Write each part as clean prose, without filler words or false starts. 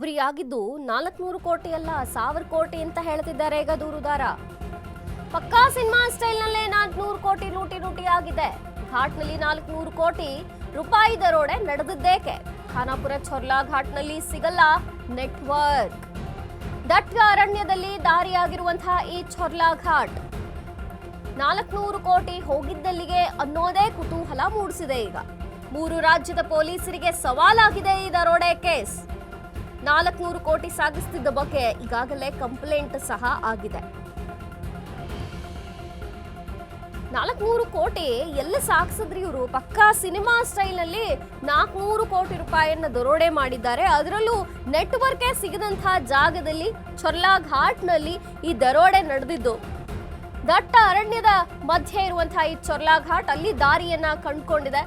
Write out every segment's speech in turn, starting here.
ಗಾಬರಿಯಾಗಿದ್ದು 400 ಕೋಟಿ ಅಲ್ಲ 1000 ಕೋಟಿ ಅಂತ ಹೇಳ್ತಿದ್ದಾರೆ ಈಗ ದೂರುದಾರ. ಪಕ್ಕಾ ಸಿನಿಮಾ ಸ್ಟೈಲ್ನಲ್ಲೇ 400 ಕೋಟಿ ಲೂಟಿ ಆಗಿದೆ. ಘಾಟ್ನಲ್ಲಿ 400 ಕೋಟಿ ರೂಪಾಯಿ ದರೋಡೆ ನಡೆದಿದ್ದೇಕೆ? ಖಾನಾಪುರ ಚೊರ್ಲಾ ಘಾಟ್ನಲ್ಲಿ ಸಿಗಲ್ಲ ನೆಟ್ವರ್ಕ್. ದಟ್ಟ ಅರಣ್ಯದಲ್ಲಿ ದಾರಿಯಾಗಿರುವಂತಹ ಈ ಚೊರ್ಲಾ ಘಾಟ್ 400 ಕೋಟಿ ಹೋಗಿದ್ದಲ್ಲಿಗೆ ಅನ್ನೋದೇ ಕುತೂಹಲ ಮೂಡಿಸಿದೆ. ಈಗ 3 ರಾಜ್ಯದ ಪೊಲೀಸರಿಗೆ ಸವಾಲಾಗಿದೆ ಈ ದರೋಡೆ ಕೇಸ್. 400 ಕೋಟಿ ಸಾಗಿಸುತ್ತಿದ್ದ ಬಗ್ಗೆ ಈಗಾಗಲೇ ಕಂಪ್ಲೇಂಟ್ ಸಹ ಆಗಿದೆ. 400 ಕೋಟಿ ಎಲ್ಲಿ ಸಾಗಿಸಿದ್ರಿ ಇವರು? ಪಕ್ಕಾ ಸಿನಿಮಾ ಸ್ಟೈಲ್ ನಲ್ಲಿ 400 ಕೋಟಿ ರೂಪಾಯಿಯನ್ನ ದರೋಡೆ ಮಾಡಿದ್ದಾರೆ. ಅದರಲ್ಲೂ ನೆಟ್ವರ್ಕೇ ಸಿಗದಂತಹ ಜಾಗದಲ್ಲಿ ಚೊರ್ಲಾ ಘಾಟ್ನಲ್ಲಿ ಈ ದರೋಡೆ ನಡೆದಿದ್ದು. ದಟ್ಟ ಅರಣ್ಯದ ಮಧ್ಯೆ ಇರುವಂತಹ ಈ ಚೊರ್ಲಾ ಘಾಟ್ ಅಲ್ಲಿ ದಾರಿಯನ್ನ ಕಂಡುಕೊಂಡಿದೆ.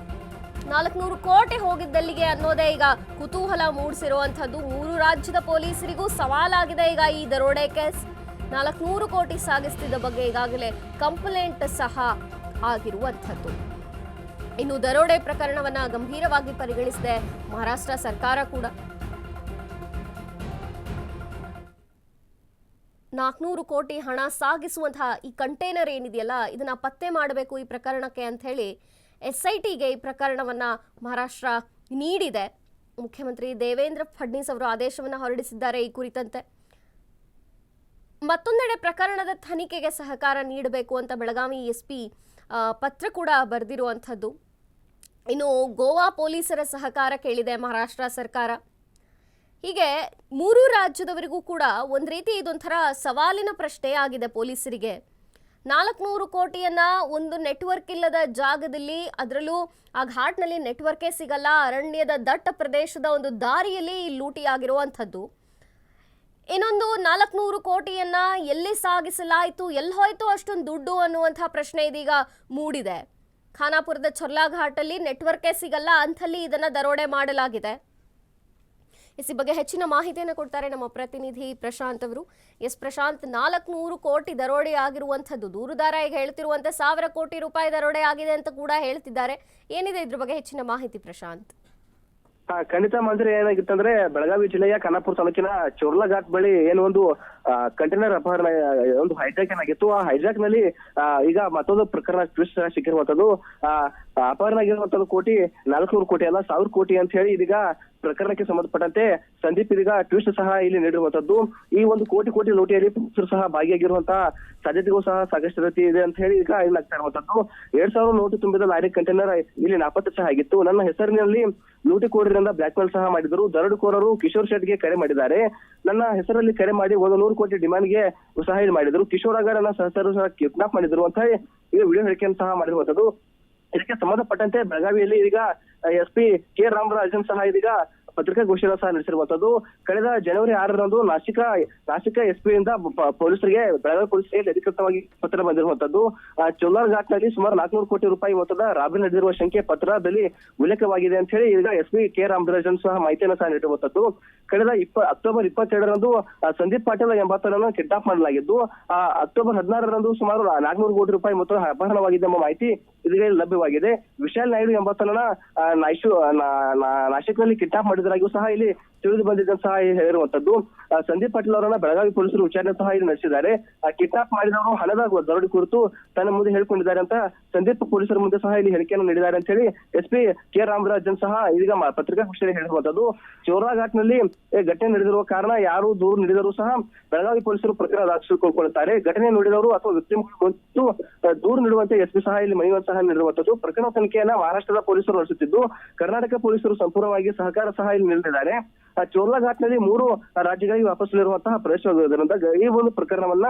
400 ಕೋಟಿ ಹೋಗಿದ್ದಲ್ಲಿಗೆ ಅನ್ನೋದೇ ಈಗ ಕುತೂಹಲ ಮೂಡಿಸಿರುವಂತದ್ದು. 3 ರಾಜ್ಯದ ಪೊಲೀಸರಿಗೂ ಸವಾಲಾಗಿದೆ ಈಗ ಈ ದರೋಡೆ ಕೇಸ್. 400 ಕೋಟಿ ಸಾಗಿಸುತ್ತಿದ್ದ ಬಗ್ಗೆ ಈಗಾಗಲೇ ಕಂಪ್ಲೇಂಟ್ ಸಹ ಆಗಿರುವಂಥದ್ದು. ಇನ್ನು ದರೋಡೆ ಪ್ರಕರಣವನ್ನ ಗಂಭೀರವಾಗಿ ಪರಿಗಣಿಸಿದೆ ಮಹಾರಾಷ್ಟ್ರ ಸರ್ಕಾರ ಕೂಡ. 400 ಕೋಟಿ ಹಣ ಸಾಗಿಸುವಂತಹ ಈ ಕಂಟೈನರ್ ಏನಿದೆಯಲ್ಲ, ಇದನ್ನ ಪತ್ತೆ ಮಾಡಬೇಕು ಈ ಪ್ರಕರಣಕ್ಕೆ ಅಂತ ಹೇಳಿ SITಗೆ ಈ ಪ್ರಕರಣವನ್ನ ಮಹಾರಾಷ್ಟ್ರ ನೀಡಿದೆ. ಮುಖ್ಯಮಂತ್ರಿ ದೇವೇಂದ್ರ ಫಡ್ನವೀಸ್ ಅವರು ಆದೇಶವನ್ನು ಹೊರಡಿಸಿದ್ದಾರೆ ಈ ಕುರಿತಂತೆ. ಮತ್ತೊಂದೆಡೆ ಪ್ರಕರಣದ ತನಿಖೆಗೆ ಸಹಕಾರ ನೀಡಬೇಕು ಅಂತ ಬೆಳಗಾವಿ SP ಪತ್ರ ಕೂಡ ಬರೆದಿರುವಂಥದ್ದು. ಇನ್ನು ಗೋವಾ ಪೊಲೀಸರ ಸಹಕಾರ ಕೇಳಿದೆ ಮಹಾರಾಷ್ಟ್ರ ಸರ್ಕಾರ. ಹೀಗೆ 3 ರಾಜ್ಯದವರಿಗೂ ಕೂಡ ಒಂದು ರೀತಿ ಇದೊಂಥರ ಸವಾಲಿನ ಪ್ರಶ್ನೆ ಆಗಿದೆ ಪೊಲೀಸರಿಗೆ. 400 ಕೋಟಿಯನ್ನ ಒಂದು ನೆಟ್ವರ್ಕ್ ಇಲ್ಲದ ಜಾಗದಲ್ಲಿ, ಅದರಲ್ಲೂ ಆ ಘಾಟ್ನಲ್ಲಿ ನೆಟ್ವರ್ಕೇ ಸಿಗಲ್ಲ, ಅರಣ್ಯದ ದಟ್ಟ ಪ್ರದೇಶದ ಒಂದು ದಾರಿಯಲ್ಲಿ ಲೂಟಿ ಆಗಿರುವಂಥದ್ದು. ಇನ್ನೊಂದು 400 ಕೋಟಿಯನ್ನ ಎಲ್ಲಿ ಸಾಗಿಸಲಾಯಿತು, ಎಲ್ಲಿ ಹೋಯ್ತು ಅಷ್ಟೊಂದು ದುಡ್ಡು ಅನ್ನುವಂಥ ಪ್ರಶ್ನೆ ಇದೀಗ ಮೂಡಿದೆ. ಖಾನಾಪುರದ ಚೊರ್ಲಾ ಘಾಟಲ್ಲಿ ನೆಟ್ವರ್ಕೇ ಸಿಗಲ್ಲ ಅಂತಲ್ಲಿ ಇದನ್ನ ದರೋಡೆ ಮಾಡಲಾಗಿದೆ. ಈ ಬಗ್ಗೆ ಹೆಚ್ಚಿನ ಮಾಹಿತಿಯನ್ನು ಕೊಡ್ತಾರೆ ನಮ್ಮ ಪ್ರತಿನಿಧಿ ಪ್ರಶಾಂತ್ ಅವರು. ಪ್ರಶಾಂತ್, 400 ಕೋಟಿ ದರೋಡೆ ಆಗಿರುವಂಥದ್ದು ದೂರುದಾರ ಈಗ ಹೇಳ್ತಿರುವಂತೆ 1000 ಕೋಟಿ ರೂಪಾಯಿ ದರೋಡೆ ಆಗಿದೆ ಅಂತ ಕೂಡ ಹೇಳ್ತಿದ್ದಾರೆ. ಏನಿದೆ ಇದ್ರ ಬಗ್ಗೆ ಹೆಚ್ಚಿನ ಮಾಹಿತಿ ಪ್ರಶಾಂತ್? ಖಂಡಿತ ಮಂತ್ರಿ, ಏನಾಗಿತ್ತಂದ್ರೆ ಬೆಳಗಾವಿ ಜಿಲ್ಲೆಯ ಖಾನಾಪುರ ತಾಲೂಕಿನ ಚೊರ್ಲಾ ಘಾಟ್ ಬಳಿ ಏನು ಒಂದು ಕಂಟೈನರ್ ಅಪಹರಣ, ಒಂದು ಹೈಜಾಕ್ ಏನಾಗಿತ್ತು. ಆ ಹೈಜಾಕ್ ನಲ್ಲಿ ಈಗ ಮತ್ತೊಂದು ಪ್ರಕರಣ ಟ್ವಿಸ್ಟ್ ಸಿಕ್ಕಿರುವಂತದ್ದು. ಅಪಹರಣ ಆಗಿರುವಂತದ್ದು ಕೋಟಿ 400 ಕೋಟಿ ಅಲ್ಲ 1000 ಕೋಟಿ ಅಂತ ಹೇಳಿ ಇದೀಗ ಪ್ರಕರಣಕ್ಕೆ ಸಂಬಂಧಪಟ್ಟಂತೆ ಸಂದೀಪ್ ಇದೀಗ ಟ್ವಿಸ್ಟ್ ಸಹ ಇಲ್ಲಿ ನೀಡಿರುವಂತದ್ದು. ಈ ಒಂದು ಕೋಟಿ ಲೂಟಿಯಲ್ಲಿ ಪೊಲೀಸರು ಸಹ ಭಾಗಿಯಾಗಿರುವಂತಹ ಸಾಧ್ಯತೆಗಳು ಸಹ ಸಾಕಷ್ಟು ರೀತಿ ಇದೆ ಅಂತ ಹೇಳಿ ಈಗ ಏನಾಗ್ತಾ ಇರುವಂತದ್ದು. 2000 ನೋಟು ತುಂಬಿದ ಲಾರಿ ಕಂಟೈನರ್ ಇಲ್ಲಿ ನಾಪತ್ತೆ ಸಹ ಆಗಿತ್ತು. ನನ್ನ ಹೆಸರಿನಲ್ಲಿ ಲೂಟಿಕೋರರಿಂದ ಬ್ಲಾಕ್ ಮೇಲ್ ಸಹ ಮಾಡಿದರು. ದರೋಡೆಕೋರರು ಕಿಶೋರ್ ಶೆಟ್ಗೆ ಕರೆ ಮಾಡಿದ್ದಾರೆ. ನನ್ನ ಹೆಸರಲ್ಲಿ ಕರೆ ಮಾಡಿ 100 ಕೋಟಿ ಡಿಮಾಂಡ್ಗೆ ಸಹ ಮಾಡಿದ್ರು. ಕಿಶೋರ್ ಆಗ ನನ್ನ ಸಹಚರರು ಸಹ ಕಿಡ್ನಾಪ್ ಮಾಡಿದ್ರು ಅಂತ ಈಗ ವಿಡಿಯೋ ಹೇಳಿಕೆಯನ್ನು ಸಹ ಮಾಡಿರುವಂತದ್ದು. ಇದಕ್ಕೆ ಸಂಬಂಧಪಟ್ಟಂತೆ ಬೆಳಗಾವಿಯಲ್ಲಿ ಈಗ SP K ರಾಮರಾಜನ್ ಸಹ ಇದೀಗ ಪತ್ರಿಕಾಗೋಷ್ಠಿಯನ್ನು ಸಹ ನಡೆಸಿರುವಂತದ್ದು. ಕಳೆದ ಜನವರಿ 6ರಂದು ನಾಸಿಕ SP ಯಿಂದ ಪೊಲೀಸರಿಗೆ, ಬೆಳಗಾವಿ ಪೊಲೀಸರಿಗೆ ಅಧಿಕೃತವಾಗಿ ಪತ್ರ ಬಂದಿರುವಂತದ್ದು. ಚೊರ್ಲಾ ಘಾಟ್ನಲ್ಲಿ ಸುಮಾರು 400 ಕೋಟಿ ರೂಪಾಯಿ ಮೊತ್ತದ ರಾಬರಿ ನಡೆದಿರುವ ಶಂಕೆ ಪತ್ರದಲ್ಲಿ ಉಲ್ಲೇಖವಾಗಿದೆ ಅಂತ ಹೇಳಿ ಈಗ SP K ರಾಮರಾಜನ್ ಸಹ ಮಾಹಿತಿಯನ್ನು ಸಹ ನೀಡಿರುವಂತದ್ದು. ಕಳೆದ ಅಕ್ಟೋಬರ್ 22ರಂದು ಸಂದೀಪ್ ಪಾಟೀಲ್ ಎಂಬಾತನನ್ನು ಕಿಡ್ನಾಪ್ ಮಾಡಲಾಗಿದ್ದು, ಅಕ್ಟೋಬರ್ 16ರಂದು ಸುಮಾರು 400 ಕೋಟಿ ರೂಪಾಯಿ ಮೊತ್ತದ ಅಪಹರಣವಾಗಿದೆ ಎಂಬ ಮಾಹಿತಿ ಇದೀಗ ಲಭ್ಯವಾಗಿದೆ. ವಿಶಾಲ್ ನಾಯ್ಡು ಎಂಬಾತನನ್ನ ನಾಶಿಕ್ನಲ್ಲಿ ಕಿಡ್ನಾಪ್ ಮಾಡಿದ್ರಾಗಿಯೂ ಸಹ ಇಲ್ಲಿ ತಿಳಿದು ಬಂದಿದ್ದ ಸಹ ಹೇಳಿರುವಂತದ್ದು. ಸಂದೀಪ್ ಪಾಟೀಲ್ ಅವರನ್ನ ಬೆಳಗಾವಿ ಪೊಲೀಸರು ವಿಚಾರಣೆ ಸಹ ಇಲ್ಲಿ ನಡೆಸಿದ್ದಾರೆ. ಕಿಡ್ನಾಪ್ ಮಾಡಿದವರು ಹಣದ ದರೋಡೆ ಕುರಿತು ತನ್ನ ಮುಂದೆ ಹೇಳ್ಕೊಂಡಿದ್ದಾರೆ ಅಂತ ಸಂದೀಪ್ ಪೊಲೀಸರ ಮುಂದೆ ಸಹ ಇಲ್ಲಿ ಹೇಳಿಕೆಯನ್ನು ನೀಡಿದ್ದಾರೆ ಅಂತ ಹೇಳಿ SP K ರಾಮರಾಜನ್ ಸಹ ಇದೀಗ ಪತ್ರಿಕಾಗೋಷ್ಠಿಯಲ್ಲಿ ಹೇಳಿರುವಂತದ್ದು. ಚೊರ್ಲಾ ಘಾಟ್ನಲ್ಲಿ ಘಟನೆ ನಡೆದಿರುವ ಕಾರಣ ಯಾರು ದೂರು ನೀಡಿದರೂ ಸಹ ಬೆಳಗಾವಿ ಪೊಲೀಸರು ಪ್ರಕರಣ ದಾಖಲಿಸಿಕೊಳ್ಳುತ್ತಾರೆ. ಘಟನೆ ನೋಡಿದವರು ಅಥವಾ ವ್ಯಕ್ತಿಗಳು ದೂರು ನೀಡುವಂತೆ SP ಸಹ ಇಲ್ಲಿ ಮನವಿಯನ್ನು ಸಹ ನೀಡಿರುವಂತದ್ದು. ಪ್ರಕರಣ ತನಿಖೆಯನ್ನ ಮಹಾರಾಷ್ಟ್ರದ ಪೊಲೀಸರು ನಡೆಸುತ್ತಿದ್ದು, ಕರ್ನಾಟಕ ಪೊಲೀಸರು ಸಂಪೂರ್ಣವಾಗಿ ಸಹಕಾರ ಸಹ ಇಲ್ಲಿ ನೀಡಿದ್ದಾರೆ. ಚೊರ್ಲಾ ಘಾಟ್ನಲ್ಲಿ 3 ರಾಜ್ಯಗಳಿಗೆ ವಾಪಸ್ಸಲ್ಲಿರುವಂತಹ ಪ್ರದೇಶವಾಗಿರುವುದರಿಂದ ಈ ಒಂದು ಪ್ರಕರಣವನ್ನ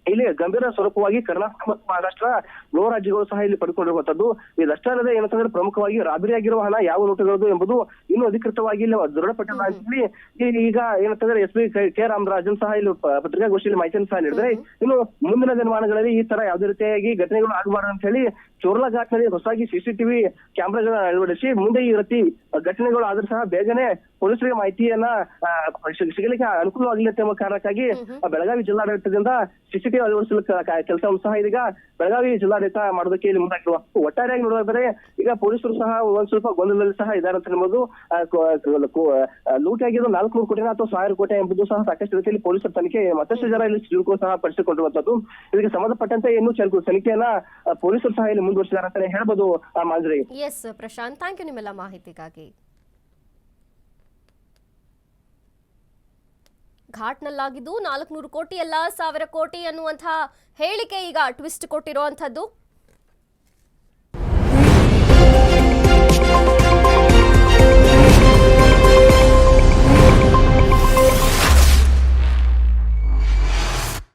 ಇಲ್ಲಿ ಗಂಭೀರ ಸ್ವರೂಪವಾಗಿ ಕರ್ನಾಟಕ ಮತ್ತು ಮಹಾರಾಷ್ಟ್ರ 3 ರಾಜ್ಯಗಳು ಸಹ ಇಲ್ಲಿ ಪಡೆದುಕೊಂಡಿರುವಂತದ್ದು. ಇದಷ್ಟೇ ಅಲ್ಲದೆ ಏನಂತಂದ್ರೆ ಪ್ರಮುಖವಾಗಿ ರಾಬರಿಯಾಗಿರುವ ಹಣ ಯಾವ ನೋಟುಗಳದು ಎಂಬುದು ಇನ್ನೂ ಅಧಿಕೃತವಾಗಿ ಇಲ್ಲಿ ದೃಢಪಟ್ಟಿಲ್ಲ ಅಂತೇಳಿ ಈಗ ಏನಂತಂದ್ರೆ SP K ರಾಮರಾಜನ್ ಸಹ ಇಲ್ಲಿ ಪತ್ರಿಕಾಗೋಷ್ಠಿಯಲ್ಲಿ ಮಾಹಿತಿಯನ್ನು ಸಹ ನೀಡಿದ್ರೆ, ಇನ್ನು ಮುಂದಿನ ದಿನಮಾನಗಳಲ್ಲಿ ಈ ತರ ಯಾವುದೇ ರೀತಿಯಾಗಿ ಘಟನೆಗಳು ಆಗಬಾರದು ಅಂತ ಹೇಳಿ ಚೋರ್ಲಾ ಘಾಟ್ನಲ್ಲಿ ಹೊಸದಾಗಿ ಸಿಸಿಟಿವಿ ಕ್ಯಾಮೆರಾಗಳನ್ನ ಅಳವಡಿಸಿ ಮುಂದೆ ಈ ರೀತಿ ಘಟನೆಗಳು ಆದ್ರೂ ಸಹ ಬೇಗನೆ ಪೊಲೀಸರಿಗೆ ಮಾಹಿತಿಯನ್ನ ಸಿಗಲಿಕ್ಕೆ ಅನುಕೂಲವಾಗಲಿ ಅಂತ ಎಂಬ ಕಾರಣಕ್ಕಾಗಿ ಬೆಳಗಾವಿ ಜಿಲ್ಲಾಡಳಿತದಿಂದ ಸಿಸಿಟಿವಿ ಅಳವಡಿಸಲು ಕೆಲಸವನ್ನು ಸಹ ಇದೀಗ ಬೆಳಗಾವಿ ಜಿಲ್ಲಾಡಳಿತ ಮಾಡೋದಕ್ಕೆ ಇಲ್ಲಿ ಮುಂದಾಗಿರುವ. ಒಟ್ಟಾರೆಯಾಗಿ ನೋಡೋದಾದ್ರೆ ಈಗ ಪೊಲೀಸರು ಸಹ ಒಂದ್ ಸ್ವಲ್ಪ ಗೊಂದಲದಲ್ಲಿ ಸಹ ಇದ್ದಾರೆ ಅಂತ ಹೇಳ್ಬೋದು. ಲೂಟಿ ಆಗಿದ್ದು 400 ಕೋಟಿ ಅಥವಾ 1000 ಕೋಟಿ ಎಂಬುದು ಸಹ ಸಾಕಷ್ಟು ರೀತಿಯಲ್ಲಿ ಪೊಲೀಸರ ತನಿಖೆ ಮತ್ತಷ್ಟು ಜನ ಇಲ್ಲಿ ಸಿಲುಕು ಸಹ ಪಡಿಸಿಕೊಂಡಿರುವಂತದ್ದು. ಇದಕ್ಕೆ ಸಂಬಂಧಪಟ್ಟಂತೆ ಇನ್ನೂ ತನಿಖೆಯನ್ನ ಪೊಲೀಸರು ಸಹ ಇಲ್ಲಿ ಮುಂದುವರಿಸಿದ್ದಾರೆ ಅಂತಾನೆ ಹೇಳ್ಬೋದು. ಮಾಂಜ್ರಿ. ಎಸ್ ಪ್ರಶಾಂತ್, ಥ್ಯಾಂಕ್ ಯು ನಿಮ್ಮೆಲ್ಲ ಮಾಹಿತಿಗಾಗಿ. ಘಾಟ್ನಲ್ಲಾಗಿದ್ದು 400 ಕೋಟಿ ಅಲ್ಲ 1000 ಕೋಟಿ ಅನ್ನುವಂತಹ ಹೇಳಿಕೆ ಈಗ ಟ್ವಿಸ್ಟ್ ಕೊಟ್ಟಿರುವಂತದ್ದು.